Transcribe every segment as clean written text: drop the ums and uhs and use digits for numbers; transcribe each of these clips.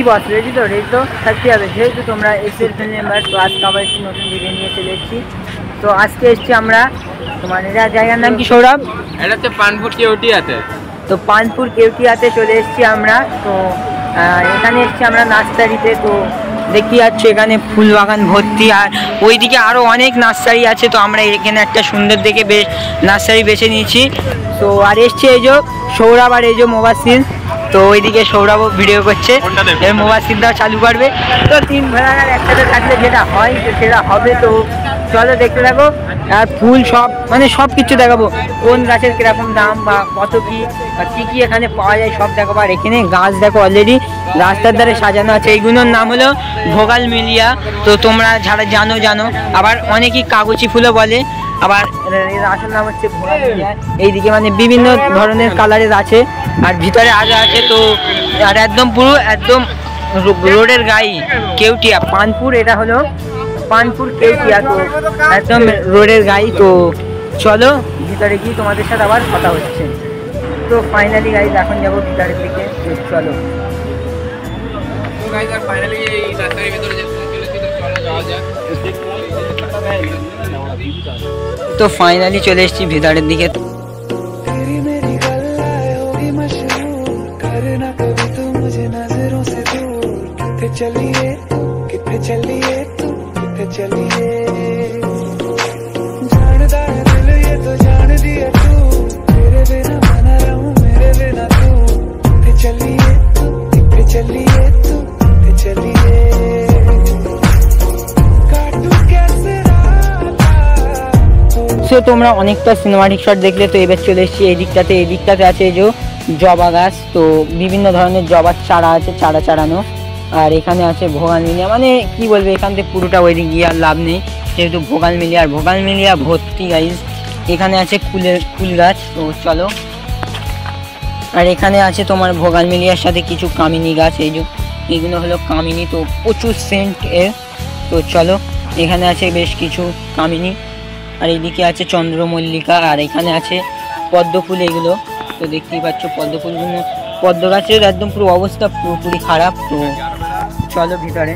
বস ready তো থাকতে হবে, যেহেতু তোমরা এক্সেল ফ্যামিলি মেম্বার। তো আজকে আবার একটি নতুন ভিডিও নিয়ে চলে এসেছি। তো আজকে এসেছি আমরা, তোমার এটা জায়গার নাম কি সৌরভ? এটা হচ্ছে পানপুর কেউটিয়াতে। তো পানপুর কেউটিয়াতে চলে এসেছি আমরা। তো এখানে এসেছি আমরা নার্সারিতে। তো দেখতে যাচ্ছি এখানে ফুল বাগান ভর্তি, আর ওইদিকে আরও অনেক নার্সারি আছে। তো আমরা এখানে একটা সুন্দর দেখে নার্সারি বেছে নিয়েছি। তো আর এসছে এই যে সৌরভ আর এই যে মোবাসির। তো ওইদিকে সৌরভও ভিডিও করছে, মোবাসিরটাও চালু করবে। তো তিন ভেড়ার একসাথে থাকলে যেটা হয় সেটা হবে। তো চলো দেখতে থাকো। আর ফুল সব মানে সব কিছু দেখাবো, কোন গাছের কিরকম দাম বা কত কি বা কী কী এখানে পাওয়া যায় সব দেখাবো। আর এখানে গাছ দেখো অলরেডি রাস্তার ধারে সাজানো আছে। এইগুলোর নাম হলো ভোগাল মিলিয়া। তো তোমরা যারা জানো, আবার অনেকেই কাগজি ফুলও বলে, আবার এর আসল নাম হচ্ছে ভোগাল মিলিয়া। এইদিকে মানে বিভিন্ন ধরনের কালারের আছে, আর ভিতরে আগে আছে। তো আর একদম পুরো একদম রোডের গায়ে কেউটিয়া পানপুর, এটা হলো পানপুর কেউটিয়া। তো একদম রোডের গায়ে। তো চলো ভিতরে গিয়ে তোমাদের সাথে আবার কথা হচ্ছে। তো ফাইনালি গাইজ এখন যাবো ভিতরের দিকে। চলো তো ফাইনালি চলে এসেছি ভিতরের দিকে। তোমরা অনেকটা সিনেমাটিক শট দেখলে। তো এবার চলে এসেছি এই দিকটাতে আছে যে জবা গাছ। তো বিভিন্ন ধরনের জবার চারা আছে, চারা চারানো। আর এখানে আছে ভোগাল মিলিয়া, মানে কি বলবো, এখান থেকে পুরোটা ওই দিক গিয়ে আর লাভ নেই, যেহেতু ভোগাল মিলিয়া ভর্তি গাইজ। এখানে আছে ফুল গাছ। তো চলো, আর এখানে আছে তোমার ভোগাল মিলিয়ার সাথে কিছু কামিনী গাছ। এইগুলো হলো কামিনী, তো প্রচুর সেন্ট এর। তো চলো, এখানে আছে বেশ কিছু কামিনী, আর এইদিকে আছে চন্দ্রমল্লিকা, আর এখানে আছে পদ্ম ফুল। এগুলো তো দেখতেই পাচ্ছ পদ্ম ফুলগুলো, পদ্ম গাছের একদম পুরো অবস্থা পুরোপুরি খারাপ। তো চলো ভিতরে।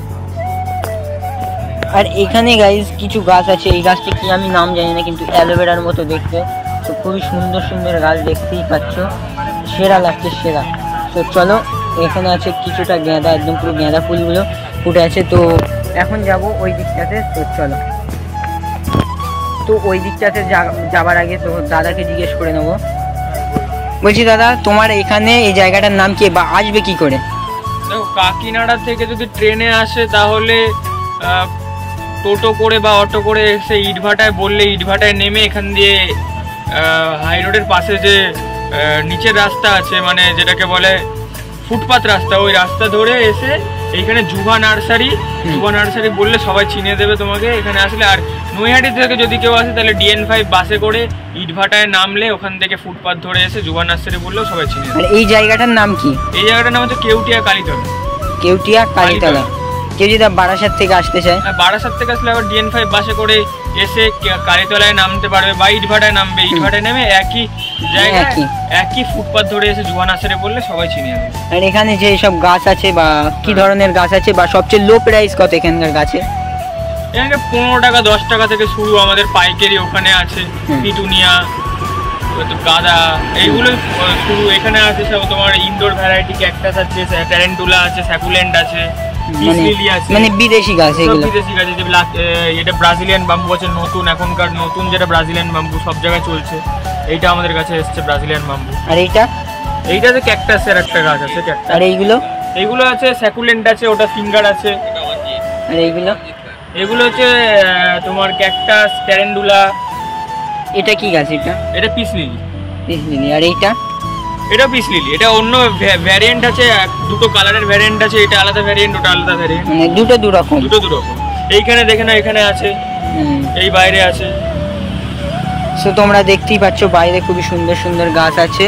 আর এখানে গাইজ কিছু গাছ আছে, এই গাছটি কি আমি নাম জানি না, কিন্তু অ্যালোভেরার মতো দেখতে। তো খুবই সুন্দর গাছ, দেখতেই পাচ্ছ, সেরা লাগছে সেরা। তো চলো, এখানে আছে কিছুটা গাঁদা, একদম পুরো গাঁদা ফুলগুলো ফুটে আছে। তো এখন যাব ওই দিকটাতে। তো চলো, তো ওই দিকটাতে যাবার আগে তো দাদাকে জিজ্ঞেস করে নেবো। বলছি দাদা, তোমার এখানে এই জায়গাটার নাম কি বা আসবে কি করে? দেখো, কাকিনাড়া থেকে যদি ট্রেনে আসে তাহলে টোটো করে বা অটো করে এসে ইটভাটায় বললে, ইটভাটায় নেমে এখান দিয়ে হাই রোডের পাশে যে নিচের রাস্তা আছে, মানে যেটাকে বলে ফুটপাথ রাস্তা, ওই রাস্তা ধরে এসে এইখানে যুবা নার্সারি বললে সবাই চিনে দেবে তোমাকে এখানে আসলে। আর নৈহাটি থেকে যদি কেউ আসে তাহলে DN5 বাসে করে ইটভাটায় নামলে ওখান থেকে ফুটপাথ ধরে এসে যুবা নার্সারি বললেও সবাই চিনে দেবে। এই জায়গাটার নাম কি? এই জায়গাটার নাম হচ্ছে কেউটিয়া কালীতলা। কেউ যদি বারাসাত থেকে আসতে চায়, বারাসাত থেকে আসলে আবার DN5 বাসে করে এসে কালীতলায় নামতে পারবে বা ইটভাটায় নামবে। ইটভাটায় নেমে একই জায়গায় একই ফুটপাথ ধরে এসে যুবা নার্সারি বললে সবাই চিনে যাবে। আর এখানে যে সব গাছ আছে বা কি ধরনের গাছ আছে বা সবচেয়ে লো প্রাইস কত এখানকার গাছে? এখানে 15 টাকা 10 টাকা থেকে শুরু, আমাদের পাইকারি ওখানে আছে। পিটুনিয়া, গাঁদা, এইগুলো শুরু। এখানে আছে সব তোমার ইনডোর ভ্যারাইটি, ক্যাকটাস আছে, ট্যারেন্টুলা আছে, স্যাকুলেন্ট আছে, মানে বিদেশি গাছ। বিদেশি গাছ, এটা ব্রাজিলিয়ান বাম্বু আছে নতুন, এখনকার নতুন যেটা ব্রাজিলিয়ান বাম্বু সব জায়গায় চলছে, এইটা আমাদের কাছে এসছে ব্রাজিলিয়ান বাম্বু। আর এইটা আছে ক্যাকটাসের একটা গাছ আছে, ক্যাকটাস। আর এইগুলো আছে স্যাকুলেন্ট আছে, ওটা ফিঙ্গার আছে। আর এগুলো হচ্ছে তোমার ক্যাকটাস, ট্যারেন্টুলা। এটা কি গাছ? এটা পিস লিলি। আর এটা পিস লিলি, এটা অন্য ভ্যারিয়েন্ট আছে, দুটো কালারের ভ্যারিয়েন্ট আছে, এটা আলাদা ভ্যারিয়েন্ট, ওটা আলাদা ভ্যারিয়েন্ট, মানে দুটো দু রকম। এইখানে দেখে না, এখানে আছে, এই বাইরে আছে। সো তোমরা দেখতেই পাচ্ছ বাইরে খুবই সুন্দর গাছ আছে।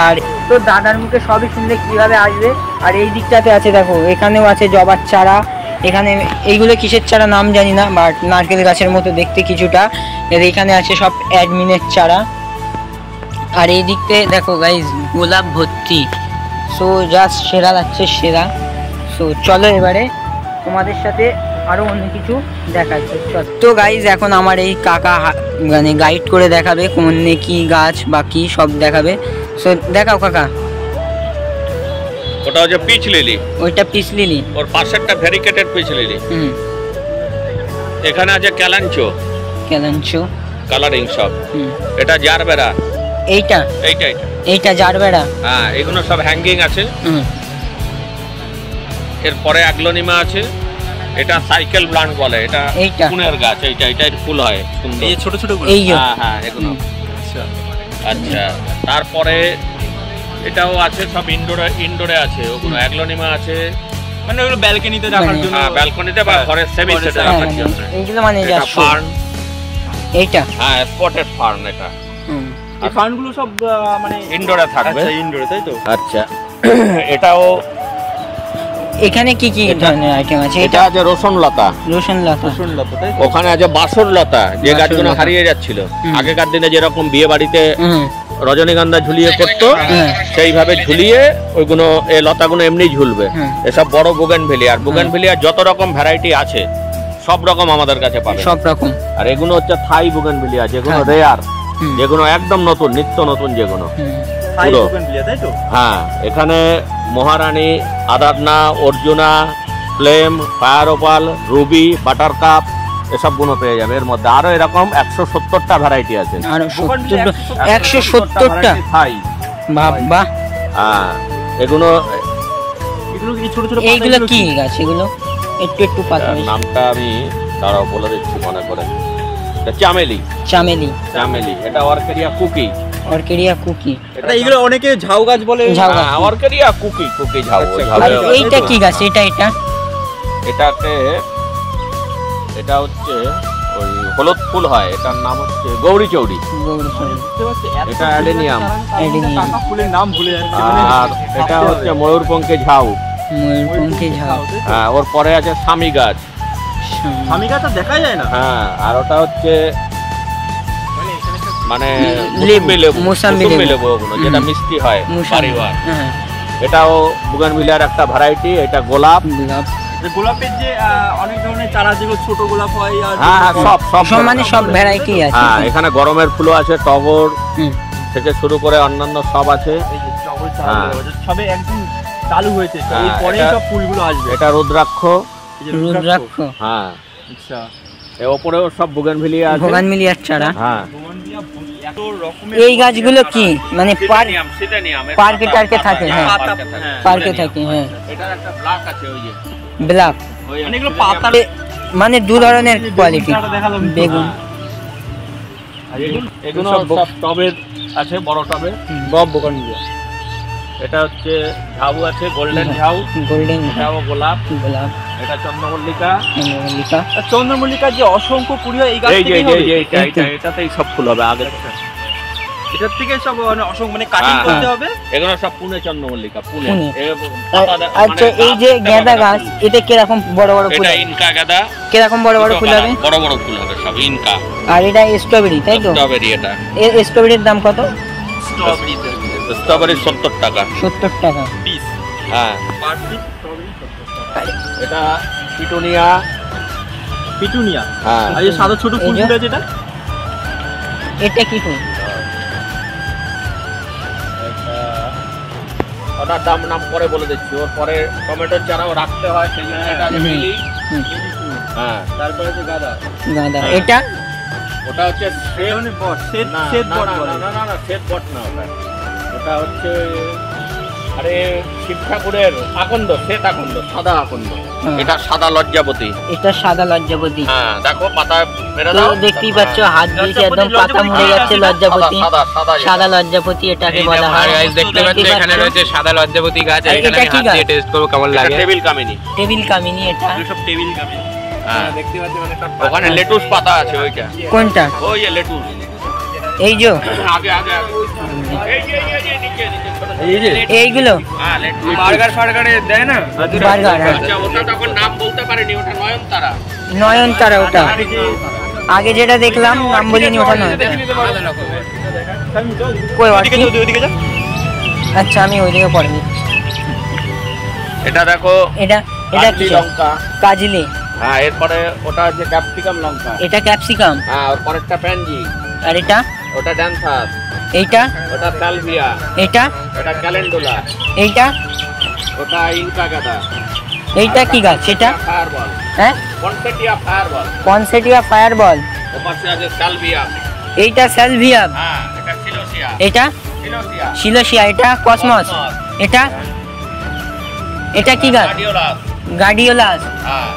আর তো দাদার মুখে সবই শুনলে কিভাবে আসবে। আর এই দিকটাতে আছে দেখো, এখানেও আছে জবার চারা। এখানে এইগুলো কিসের চারা নাম জানি না, বাট নারকেল গাছের মতো দেখতে কিছুটা। এখানে আছে সব অ্যাডমিনের চারা। আর এই দিকতে দেখো গাইজ গোলাপ ভর্তি। সো জাস্ট সেরা লাগছে সেরা। সো চলো এবারে তোমাদের সাথে আরো অন্য কিছু দেখাচ্ছে। তো গাইজ এখন আমার এই কাকা মানে গাইড করে দেখাবে কোনে কি গাছ বা কি সব দেখাবে। সো দেখাও কাকা। ওটা হচ্ছে পিচ লিলি, ওইটা পিস লিলি, ওর পাশেরটা ভেরিকেটেড পিচ লিলি। এখানে আছে ক্যালাঞ্চো, ক্যালাঞ্চো কালারিং সব। এটা জারবেরা, এইটা এইটা এইটা জারবেরা। হ্যাঁ, এগুলো সব হ্যাঙ্গিং আছে। এরপরে অ্যাগ্লোনিমা আছে, এটা সাইকেল প্লান্ট বলে, এটা এইটা ফুলের গাছ। এইটা ফুল হয় সুন্দর, এই ছোট ছোট এই হ্যাঁ এগুলো। আচ্ছা, তারপরে এটাও আছে সব ইনডোরে আছে, ওগুলো অ্যাগ্লোনিমা আছে, মানে ওগুলো ব্যালকনিতে রাখার জন্য। হ্যাঁ, ব্যালকনিতে বা ঘরের সেভিংসে রাখার জন্য। এইগুলো মানে এটা ফার্ন, এইটা হ্যাঁ স্পটেড ফার্ন। এটা এই ফার্নগুলো সব মানে ইনডোরে থাকবে। আচ্ছা, ইনডোরে, তাই তো? আচ্ছা, এটাও এখানে কি কি ধরনের আইটেম আছে? এটা আছে রসুন লতা, রসুন লতা, তাই তো? ওখানে আছে বাসর লতা, যে বাসর গাছগুলো লতা। হারিয়ে যাচ্ছিল আগেকার দিনে, যেরকম বিয়ে বাড়িতে রজনীগন্ধা ঝুলিয়ে করতো, সেইভাবে ঝুলিয়ে ওইগুলো এই লতাগুলো এমনি ঝুলবে। এসব বড় বোগেনভেলিয়া, আর বোগেনভেলিয়া যত রকম ভ্যারাইটি আছে সব রকম আমাদের কাছে পাবে, সব রকম। আর এগুলো হচ্ছে থাই বোগেনভেলিয়া, যেগুলো রেয়ার, যেগুলো একদম নতুন, নিত্য নতুন যেগুলো পুরো। তাই তো? হ্যাঁ, এখানে মহারানী, আদারনা, Arjuna, flame, fire opal, ruby, buttercup এসব গুলো পেয়ে যাবে। এর মধ্যে আরো এরকম 170টা ভ্যারাইটি আছে। আরো 170টা থাই, বাবা। হ্যাঁ, এগুলো কি ছোট ছোট এইগুলো কি গাছ? এগুলো একটু একটু পাতা। নামটা আমি দাঁড়াও বলে দিচ্ছি মনে করে। এটা চামেলি, চামেলি, চামেলি। এটা অর্কেরিয়া কুকি, অর্কিডিয়া কুকি। এগুলো অনেকে ঝাউ গাছ বলে। ঝাউ গাছ। অর্কেরিয়া কুকি, কুকি ঝাউ। আর এইটা কি গাছ? এটা এটাতে এটা হচ্ছে ওই হলুদ ফুল হয়, এটার নাম হচ্ছে গৌরী চৌড়ি। এটা অ্যাডেনিয়াম, ফুলের নাম ভুলে যাচ্ছে। আর এটা হচ্ছে ময়ূরপঙ্খী ঝাউ। ময়ূরপঙ্খী ঝাউ। হ্যাঁ, ওর পরে আছে স্বামী গাছ। স্বামী গাছ দেখা যায় না। হ্যাঁ, আর ওটা হচ্ছে মানে মুসাম্বি লেবু, ওগুলো যেটা মিষ্টি হয় পারিবার। হ্যাঁ, এটাও বুগেনভিলিয়ার একটা ভ্যারাইটি। এটা গোলাপ। গোলাপের যে অনেক ধরনের চারা, যেগুলো ছোট গোলাপ হয়, আর হ্যাঁ, সব মানে সব ভ্যারাইটি আছে। হ্যাঁ, এখানে গরমের ফুলও আছে, টগর থেকে শুরু করে অন্যান্য সব আছে। সবে একদিন চালু হয়েছে, এরপরে সব ফুলগুলো আসবে। এটা রুদ্রাক্ষ, রুদ্রাক্ষ। হ্যাঁ, আচ্ছা, এর উপরেও সব বুগেনভিলিয়া আছে। বোগানভিলিয়ার চারা। হ্যাঁ, এই গাছগুলো কি মানে পার্কে টার্কে থাকে? হ্যাঁ, পার্কে থাকে। হ্যাঁ, এটার একটা ব্ল্যাক আছে, ওই যে ব্ল্যাক, মানে এগুলো পাতা, মানে দু ধরনের কোয়ালিটি। বেগুন, এগুলো সব টবের আছে, বড় টবে। সব বোগানভিলিয়া। এটা হচ্ছে ঝাউ আছে, গোল্ডেন ঝাউ, গোল্ডেন এটাও গোলাপ। গোলাপ, এটা চন্দ্রমল্লিকা। চন্দ্রমল্লিকা। চন্দ্রমল্লিকার যে অসংখ্য কুড়ি হয়, এই গাছ এই যে থেকেই হবে? এটাতেই সব ফুল হবে আগে। এটার থেকে সব অসংখ্য মানে কাটিং করতে হবে। এগুলো সব পুনে চন্দ্রমল্লিকা, পুনে। আচ্ছা, এই যে গাঁদা গাছ, এটা কিরকম বড় বড় ফুল? এটা ইনকা গাঁদা। কিরকম বড় বড় ফুল হবে? বড় বড় ফুল হবে সব ইনকা। আর এটা স্ট্রবেরি, তাই তো? স্ট্রবেরি। এটা স্ট্রবেরির দাম কত? স্ট্রবেরি 70 টাকা 70 টাকা পিস। হ্যাঁ, পার পিস স্ট্রবেরি 70 টাকা। এটা পিটুনিয়া। পিটুনিয়া। হ্যাঁ, আর এই সাদা ছোট ফুলগুলো যেটা, এটা কি ফুল? ওটার নাম পরে বলে দিচ্ছি। ওর পরে টমেটোর চারাও রাখতে হয়, সেই জন্য এটা আছে লিলি। হ্যাঁ, তারপরে যে গাঁদা। গাঁদা। এটা ওটা হচ্ছে শ্বেত বট বলে। না, শ্বেত বট না। ওটা হচ্ছে আরে শিব ঠাকুরের আকন্দ, শ্বেত আকন্দ, সাদা আকন্দ। এটা সাদা লজ্জাপতি। এটা সাদা লজ্জাপতি। হ্যাঁ, দেখো পাতা মেরে তো দাও। দেখতেই পাচ্ছ, হাত দিয়েছে, একদম পাতা মুড়ে যাচ্ছে লজ্জাপতি। সাদা লজ্জাপতি এটাকে বলা হয়। দেখতে পাচ্ছ এখানে রয়েছে সাদা লজ্জাপতি গাছ। আর এখানে এটা আমি কি হাত গাছ? দিয়ে টেস্ট করব কেমন লাগে। টেবিল কামিনী। টেবিল কামিনী। এটা সব টেবিল কামিনী। হ্যাঁ, দেখতে পাচ্ছি মানে সব ওখানে লেটুস পাতা আছে, ওইটা। কোনটা? ওই যে লেটুস। এই যে আগে এই যে নিচে ছোট ছোট। এই যে এইগুলো হ্যাঁ, লেটুস। বার্গার ফার্গারে দেয় না? বার্গার। আচ্ছা, ওটা তখন নাম বলতে পারিনি, ওটা নয়নতারা। নয়নতারা। ওটা আগে যেটা দেখলাম, নাম বলিনি, ওটা নয়। কই ওদিকে যাও, ওদিকে যাও। আচ্ছা, আমি ওইদিকে পড়ে নিচ্ছি। এটা দেখো, এটা এটা কাজলি কি লঙ্কা। কাজলি? হ্যাঁ, এরপরে ওটা হচ্ছে ক্যাপসিকাম লঙ্কা। এটা ক্যাপসিকাম। হ্যাঁ, ওর পরেরটা প্যানজি। আর এটা? ওটা ড্যান্সাস। এইটা? ওটা সালভিয়া। এটা? ওটা ক্যালেন্ডুলা। এইটা? ওটা ইনকা গাদা। এইটা কি গাছ এটা? ফায়ারবল। হ্যাঁ, পনসেটিয়া ফায়ারবল। পনসেটিয়া ফায়ারবল। ওর পাশে আছে সালভিয়া। এইটা সালভিয়া। হ্যাঁ, এটা সিলোসিয়া। এটা সিলোসিয়া। সিলোসিয়া। এটা কসমস। এটা? এটা কি গাছ? গ্লাডিওলাস। গার্ডিওলাস। হ্যাঁ।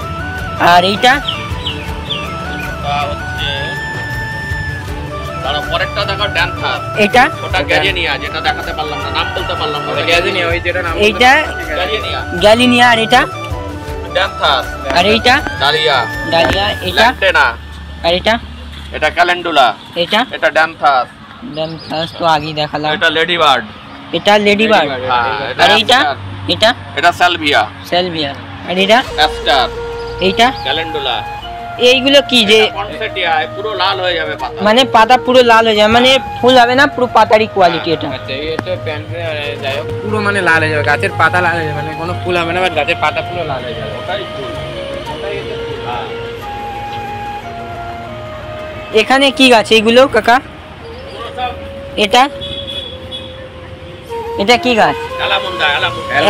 আর এইটা? ওটা হচ্ছে তার পরেরটা দেখো ড্যান্সাস। এটা? ওটা গ্যাজেনিয়া, যেটা দেখাতে পারলাম না, নাম বলতে পারলাম না। গ্যাজেনিয়া, ওই যেটা নাম এইটা গ্যাজেনিয়া। গ্যালিনিয়া। আর এটা? ড্যান্সাস। আর এইটা? ডালিয়া। ডালিয়া। এটা? ল্যান্টেনা। আর এটা? এটা ক্যালেন্ডুলা। এটা? এটা ড্যান্সাস। ড্যামথাস তো আগেই দেখালাম। এটা লেডিবার্ড। এটা লেডিবার্ড। হ্যাঁ, আর এইটা? এটা? এটা সালভিয়া। সেলভিয়া। আর এটা? অ্যাস্টার। এইটা? ক্যালেন্ডুলা। এইগুলো কি যে পনসেটিয়া, পুরো লাল হয়ে যাবে পাতা। মানে পাতা পুরো লাল হয়ে যায়, মানে ফুল হবে না, পুরো পাতারই কোয়ালিটি এটা। আচ্ছা, এটা প্যান্টে যাই হোক পুরো মানে লাল হয়ে যাবে, গাছের পাতা লাল হয়ে যাবে, মানে কোনো ফুল হবে না, বাট গাছের পাতা পুরো লাল হয়ে যাবে। ওটাই ফুল। হ্যাঁ। এখানে কি গাছ এইগুলো কাকা? এটা? এটা কি গাছ? এলামুন্ডা।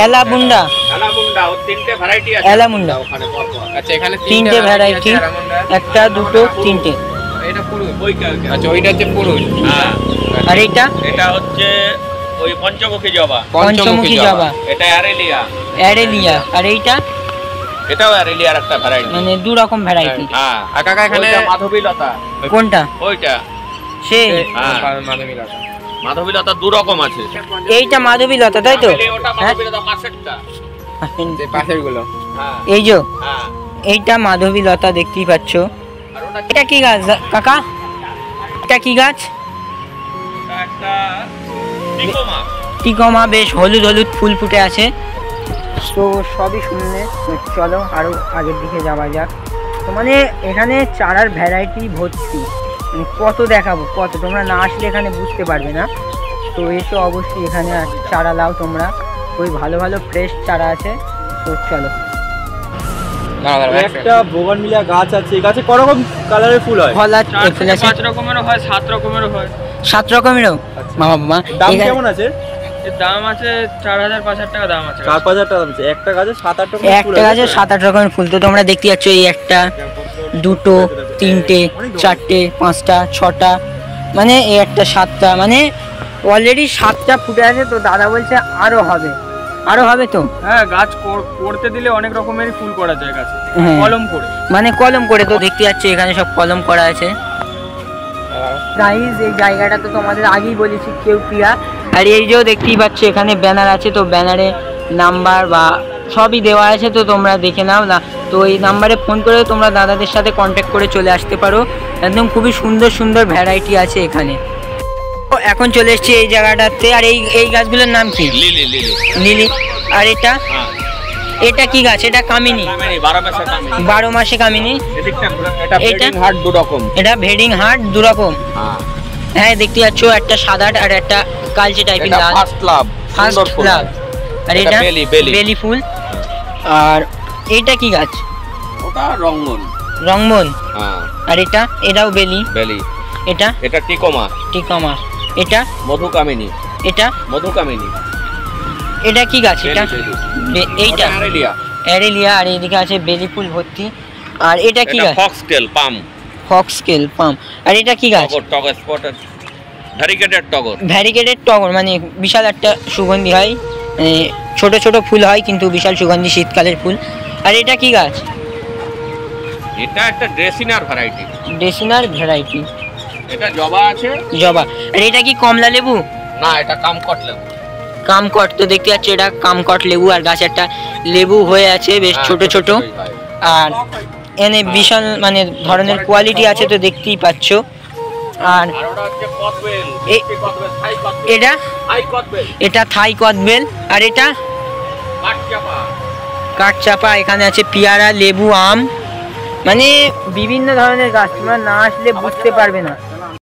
এলাবুন্ডা। এলামুন্ডা, ওর তিনটে ভ্যারাইটি আছে। এলামুন্ডা। ওখানে পরপর। আচ্ছা, এখানে তিনটে ভ্যারাইটি, একটা দুটো তিনটে। এটা পুরুষ। ওইটা। আচ্ছা, ওইটা হচ্ছে পুরুষ। হ্যাঁ। আর এইটা? এটা হচ্ছে ওই পঞ্চমুখী জবা। পঞ্চমুখী জবা। এটা অ্যারেলিয়া। অ্যারেলিয়া। আর এইটা? এটাও অ্যারেলিয়ার একটা ভ্যারাইটি। মানে দু রকম ভ্যারাইটি। হ্যাঁ। আর কাকা এখানে মাধবীলতা। কোনটা? ওইটা। সে হ্যাঁ। মাধবীলতা। মাধবীলতা দু রকম আছে। এইটা মাধবীলতা তাই তো? ওটা মাধবীলতা পাশেরটা। যে পাশের গুলো। হ্যাঁ। এই যে হ্যাঁ। এইটা মাধবীলতা দেখতেই পাচ্ছ। আর ওটা এটা কি গাছ কাকা? এটা কি গাছ? একটা টিকোমা। টিকমা, বেশ হলুদ হলুদ ফুল ফুটে আছে। তো সবই শুনলে, চলো আরো আগের দিকে যাওয়া যাক। তো মানে এখানে চারার ভ্যারাইটি ভর্তি, মানে কত দেখাবো, কত তোমরা না আসলে এখানে বুঝতে পারবে না। তো এসে অবশ্যই এখানে চারা লাও তোমরা, ওই ভালো ভালো ফ্রেশ চারা আছে। তো চলো। একটা বোগানভিলিয়া গাছ আছে, এই গাছে করকম কালারের ফুল হয়? ফল 4 থেকে 5 রকমেরও হয়, 7 রকমেরও হয়। 7 রকমেরও? বাবা, দাম কেমন আছে? এর দাম আছে 4000-5000 টাকা দাম আছে। 4-5 হাজার টাকা দাম আছে। একটা গাছে 7-8 রকমের ফুল একটা গাছে 7-8 রকমের ফুল। তো তোমরা দেখতে পাচ্ছ, এই একটা, দুটো, তিনটে, চারটে, পাঁচটা, ছটা, মানে এই একটা 7টা, মানে অলরেডি 7টা ফুটে আছে। তো দাদা বলছে আরো হবে, আরো হবে। তো হ্যাঁ, গাছ করতে দিলে অনেক রকমেরই ফুল করা যায় গাছে, হ্যাঁ। কলম করে। মানে কলম করে। তো দেখতে পাচ্ছ এখানে সব কলম করা আছে। গাইস, এই জায়গাটা তো তোমাদের আগেই বলেছি, কেউপিয়া। আর এই যে দেখতেই পাচ্ছ এখানে ব্যানার আছে, তো ব্যানারে নাম্বার বা সবই দেওয়া আছে, তো তোমরা দেখে নাও না। তো এই নাম্বারে ফোন করে তোমরা দাদাদের সাথে কন্ট্যাক্ট করে চলে আসতে পারো। একদম খুবই সুন্দর সুন্দর ভ্যারাইটি আছে এখানে। তো এখন চলে এসেছি এই জায়গাটাতে। আর এই গাছগুলোর নাম কি? লিলি। লিলি। লিলি। আর এটা? হ্যাঁ। এটা কি গাছ? এটা কামিনী। 12 মাসে কামিনী। 12 মাসে কামিনী। এদিকটা এটা এটা? ব্রিডিং হার্ট দু রকম। এটা ভেডিং হার্ট দু রকম। হ্যাঁ। হ্যাঁ, দেখতে পাচ্ছ একটা সাদা আর একটা কালচে টাইপের এটা লাল। First love. ফার্স্ট সুন্দর ফুল। লাভ। আর এটা এটা বেলি। বেলি ফুল। আর এইটা কি গাছ? ওটা রঙ্গন। রংমন। হ্যাঁ। আর এটাও বেলি। বেলি। এটা এটা টিকোমা। টিকমা। এটা মধুকামিনী। এটা মধুকামিনী। এটা কি গাছ? এটা এইটা ওটা অ্যারেলিয়া। অ্যারেলিয়া। আর এইদিকে আছে বেলি ফুল ভর্তি। আর এটা কি এটা গাছ? ফক্সটেল পাম। ফক্সটেল পাম। আর এটা কি গাছ? টগর স্পটেড ভ্যারিগেটেড টগর। ভ্যারিগেটেড টগর, মানে বিশাল একটা সুগন্ধি হয়, ছোট ছোট ফুল হয় কিন্তু বিশাল সুগন্ধি, শীতকালের ফুল। আর এটা কি গাছ? এটা একটা ড্রেসিনার ভ্যারাইটি। ডেসিনার ভ্যারাইটি। এটা জবা আছে। জবা। আর এটা কি কমলা লেবু? না, এটা কামকট লেবু। কামকট। তো দেখতে পাচ্ছি এটা কামকট লেবু। আর গাছে একটা লেবু হয়ে আছে, বেশ ছোট ছোট। আর এনে বিশাল মানে ধরনের কোয়ালিটি আছে, তো দেখতেই পাচ্ছ। আর ওটা হচ্ছে কদবেল। এ- কদবেল, থাই কদবেল। এটা থাই কদবেল। এটা থাই কদবেল। আর এটা কাঠচাপা। কাঠচাপা। এখানে আছে পেয়ারা, লেবু, আম, মানে বিভিন্ন ধরনের গাছ। তোমরা না আসলে বুঝতে পারবে না।